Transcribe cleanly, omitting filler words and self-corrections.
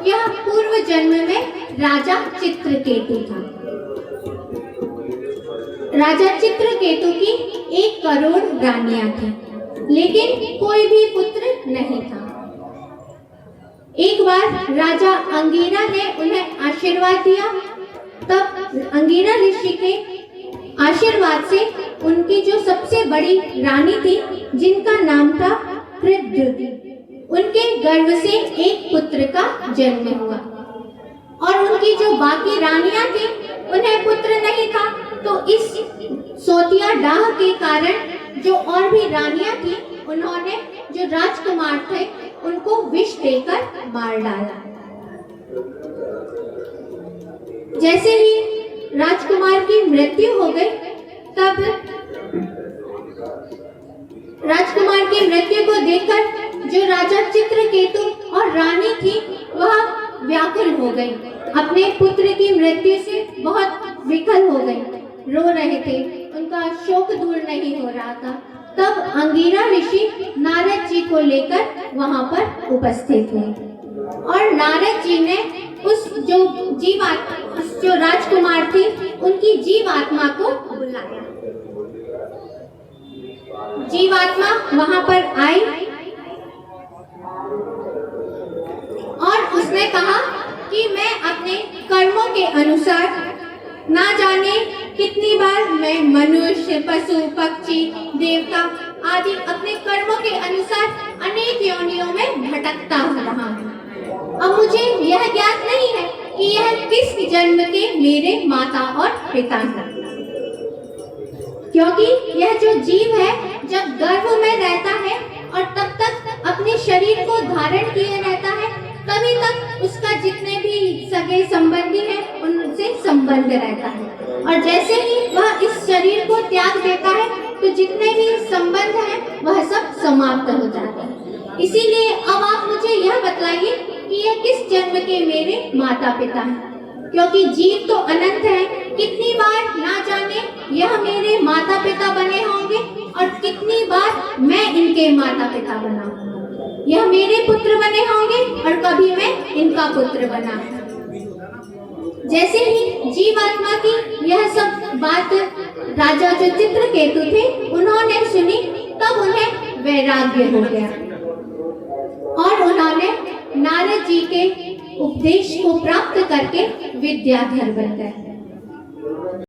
यह पूर्व जन्म में राजा चित्रकेतु था। राजा चित्रकेतु की 1 करोड़ रानियां थीं, लेकिन कोई भी पुत्र नहीं था। एक बार राजा अंगिरा ने उन्हें आशीर्वाद दिया। तब अंगिरा ऋषि के आशीर्वाद से उनकी जो सबसे बड़ी रानी थी, जिनका नाम था कृद्युति, उनके गर्भ से एक पुत्र का जन्म हुआ। और उनकी जो बाकी रानियां थी, उन्हें पुत्र नहीं था, तो इस सोतिया डाह के कारण जो और भी रानियां थी, उन्होंने जो राजकुमार थे उनको विष देकर मार डाला। जैसे ही राजकुमार की मृत्यु हो गई, तब राजकुमार की मृत्यु को देखकर जो राजा चित्रकेतु और रानी थी, वह व्याकुल हो गई। अपने पुत्र की मृत्यु से बहुत विकल हो गई, रो रहे थे, उनका शोक दूर नहीं हो रहा था। तब अंगिरा ऋषि नारद जी को लेकर वहां पर उपस्थित हुए और नारद जी ने उस जो राजकुमार थी, उनकी जीवात्मा को बुलाया। जीवात्मा वहां पर आई और उसने कहा कि मैं अपने कर्मों के अनुसार ना जाने कितनी बार मैं मनुष्य, पशु, पक्षी, देवता आदि अपने कर्मों के अनुसार अनेक योनियों में भटकता रहा हूँ। अब मुझे यह ज्ञात नहीं है कि यह किस जन्म के मेरे माता और पिता हैं, क्योंकि यह जो जीव है जब गर्भ में रहता है और तब तक अपने शरीर को धारण किए रहता है, तभी तक उसका जितने भी सगे संबंधी हैं उनसे संबंध रहता है। और जैसे ही वह इस शरीर को त्याग देता है, तो जितने भी संबंध हैं वह सब समाप्त हो जाते हैं। इसीलिए अब आप मुझे यह बताइए कि यह किस जन्म के मेरे माता पिता हैं, क्योंकि जीव तो अनंत है। कितनी बार ना जाने यह मेरे माता पिता बने होंगे और कितनी बार मैं इनके माता पिता बना हूँ। यह मेरे पुत्र बने होंगे और कभी मैं इनका पुत्र बना। जैसे ही जीवात्मा की यह सब बात राजा जो चित्रकेतु थे उन्होंने सुनी, तब उन्हें वैराग्य हो गया और उन्होंने नारद जी के उपदेश को प्राप्त करके विद्याधर बन गए।